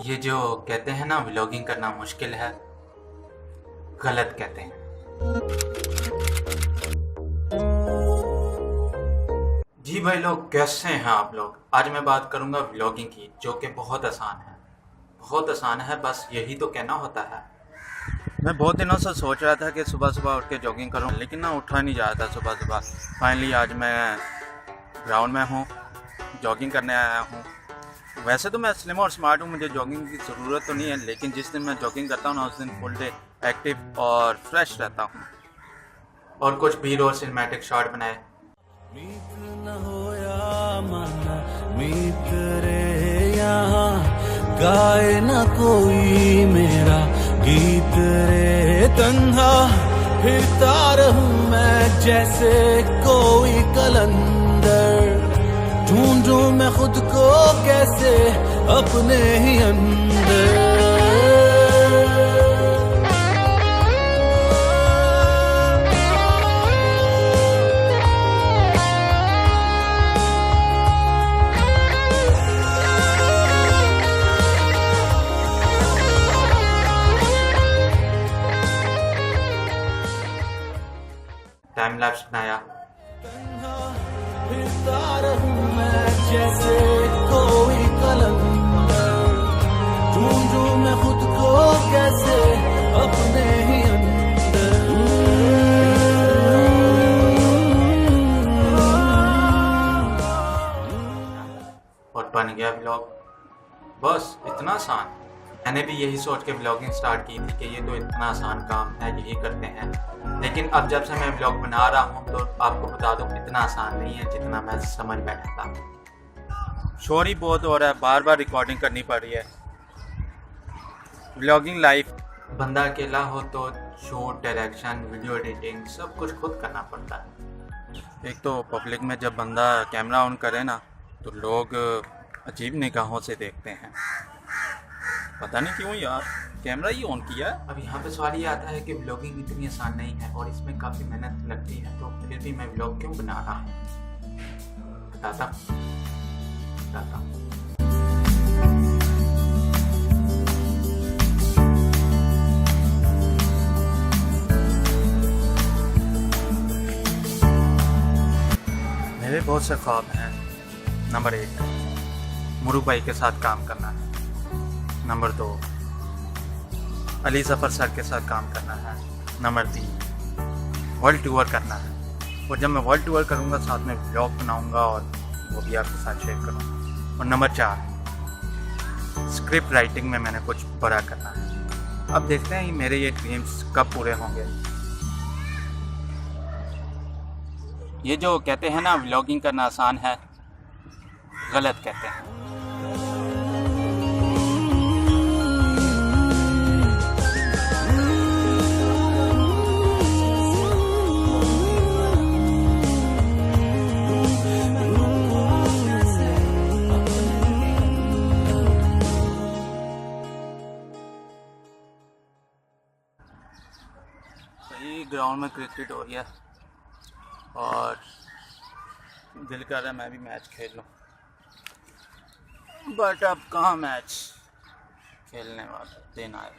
ये जो कहते हैं ना व्लॉगिंग करना मुश्किल है, गलत कहते हैं। जी भाई लोग, कैसे हैं आप लोग। आज मैं बात करूंगा व्लॉगिंग की, जो कि बहुत आसान है। बहुत आसान है, बस यही तो कहना होता है। मैं बहुत दिनों से सोच रहा था कि सुबह सुबह उठ के जॉगिंग करूं, लेकिन ना उठा नहीं जा रहा था सुबह सुबह। फाइनली आज मैं ग्राउंड में हूं, जॉगिंग करने आया हूं। वैसे तो मैं स्लिम और स्मार्ट हूँ, मुझे जॉगिंग की ज़रूरत तो नहीं है, लेकिन जिस दिन मैं जॉगिंग करता हूँ ना, उस दिन फुल डे एक्टिव और फ्रेश रहता हूँ। और कुछ भी और सिनेमैटिक शॉट बनाए। मीत न होया मन मीत रे यहाँ गाए न कोई मेरा गीत रे। तन्हा फिरता रहूं मैं जैसे कोई कलंदर, ढूंढूं मैं खुद को कैसे अपने ही अंदर। टाइम लैप्स बनाया। फिरता रहूं मैं जैसे कोई कलंदर, ढूंढूं मैं खुद को कैसे अपने ही अंदर। और बन गया व्लॉग। बस इतना आसान। मैंने भी यही सोच के व्लॉगिंग स्टार्ट की थी कि ये तो इतना आसान काम है, यही करते हैं। लेकिन अब जब से मैं व्लॉग बना रहा हूँ तो आपको बता दूँ इतना आसान नहीं है जितना मैं समझ बैठा था। शोर ही बहुत हो रहा है, बार बार रिकॉर्डिंग करनी पड़ रही है। व्लॉगिंग लाइफ, बंदा अकेला हो तो शूट, डायरेक्शन, वीडियो एडिटिंग सब कुछ खुद करना पड़ता है। एक तो पब्लिक में जब बंदा कैमरा ऑन करे ना, तो लोग अजीब निगाहों से देखते हैं। पता नहीं क्यों यार, कैमरा ही ऑन किया। अब यहाँ पे सवाल ये आता है कि व्लॉगिंग इतनी आसान नहीं है और इसमें काफ़ी मेहनत लगती है, तो फिर भी मैं व्लॉग क्यों बना रहा हूँ। बताता मेरे बहुत से ख्वाब हैं। नंबर 1, मुरू भाई के साथ काम करना है। नंबर 2, अली ज़फ़र सर के साथ काम करना है। नंबर 3, वर्ल्ड टूर करना है। और जब मैं वर्ल्ड टूर करूँगा साथ में व्लॉग बनाऊँगा और वो भी आपके साथ शेयर करूँगा। और नंबर 4, स्क्रिप्ट राइटिंग में मैंने कुछ बड़ा करना है। अब देखते हैं मेरे ये ड्रीम्स कब पूरे होंगे। ये जो कहते हैं ना व्लॉगिंग करना आसान है, गलत कहते हैं। सही ग्राउंड में क्रिकेट हो रही है और दिल कर रहा है मैं भी मैच खेल लूँ, बट अब कहाँ मैच खेलने वाला दिन आए।